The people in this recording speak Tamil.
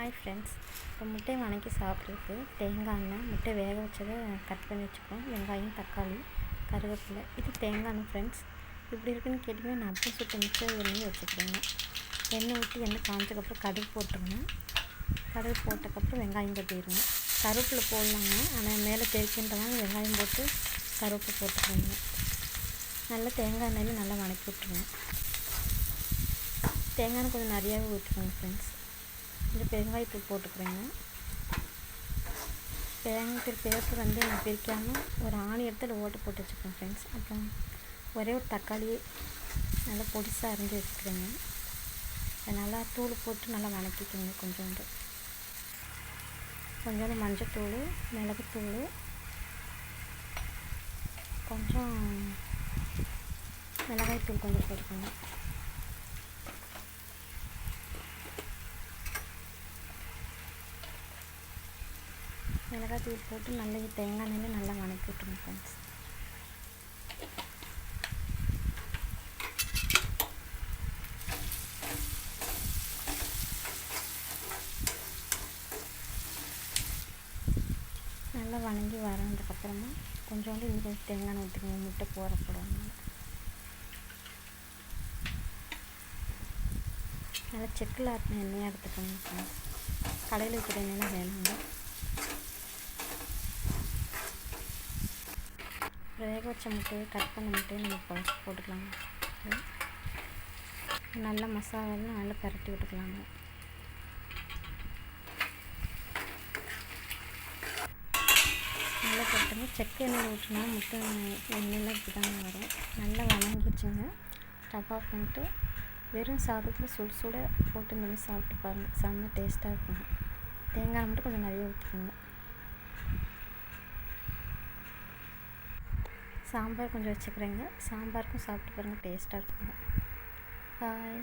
ஹாய் ஃப்ரெண்ட்ஸ், இப்போ முட்டையை வணக்கி சாப்பிட்றதுக்கு தேங்காய் எண்ணெய், முட்டை வேக வச்சதை கட் பண்ணி வச்சுக்கோம், வெங்காயம், தக்காளி, கருவேப்பிலை. இது தேங்காய் எண்ணெய் ஃப்ரெண்ட்ஸ். இப்படி இருக்குன்னு கேட்டிங்கன்னா நான் அப்போ சுட்டு மிச்ச எண்ணெய் வச்சுக்கிறேங்க. எண்ணெய் ஊற்றி எண்ணெய் காஞ்சக்கப்புறம் கடுகு போட்டுருங்க. கடுகு போட்டக்கப்புறம் வெங்காயம் கொட்டிடுங்க. கருவேப்பிலை போடலாங்க, ஆனால் மேலே தெரிக்கின்றதாங்க வெங்காயம் போட்டு கருவேப்பிலை போட்டுக்கிறேங்க. நல்லா தேங்காய் எண்ணெயில் நல்லா வணக்கி விட்டுருங்க. தேங்காய் எண்ணெய் கொஞ்சம் நிறையாவே ஊற்றிக்கோங்க ஃப்ரெண்ட்ஸ். இந்த பெருங்காயத்தூள் போட்டுக்கிறேங்க. பெருங்காயத்தூள் பேப்பர் நான் பிரிக்காமல் ஒரு ஆணி இடத்துல ஓட்டை போட்டு வச்சுக்கிறேன் ஃப்ரெண்ட்ஸ். அப்புறம் ஒரே ஒரு தக்காளி நல்லா பொடிசாக அரிஞ்சு வச்சுக்கிறேங்க. நல்லா தூள் போட்டு நல்லா வணக்கிக்கோங்க. கொஞ்சோண்டு மஞ்சத்தூள், மிளகுத்தூள், கொஞ்சம் மிளகாய்த்தூள் கொஞ்சம் போட்டுக்கோங்க. மிளகாய்த்தூள் போட்டு நல்லா தேங்காய் எண்ணெயில் நல்லா வணக்கி விட்டுருங்க ஃப்ரெண்ட்ஸ். நல்லா வணங்கி வரதுக்கப்புறமா கொஞ்சோண்டு இன்னும் கொஞ்சம் தேங்காய் எண்ணெய் ஊற்றிக்கோங்க. முட்டை போடக்கூடாது. நல்லா செக்கில் ஆட்டின எண்ணெயாக எடுத்துக்கோங்க ஃப்ரெண்ட்ஸ். கடையில் வைக்கிற எண்ணெயெலாம் வேணுங்க. வேக வச்ச முட்டையை கட் பண்ண முட்டையை நம்ம போட்டுக்கலாங்க. நல்லா மசாலாலாம் நல்லா பரட்டி விட்டுக்கலாங்க. நல்லா போட்டுங்க. செக்கு எண்ணெயில் ஊற்றினா முட்டை எண்ணெயெலாம் இப்படி தாங்க வரும். நல்லா வணங்கிடுச்சுங்க. ஸ்டவ் ஆஃப் பண்ணிட்டு வெறும் சாதத்தில் சுட சுட போட்டு இந்த மாதிரி சாப்பிட்டு பாருங்கள். செம்ம டேஸ்ட்டாக இருக்குங்க. தேங்காய் மட்டும் கொஞ்சம் நிறைய ஊற்றிக்கோங்க. சாம்பார் கொஞ்சம் வச்சுக்கிறேங்க. சாம்பாருக்கும் சாப்பிட்டு பாருங்கள், டேஸ்ட்டாக இருக்குங்க. பாய்.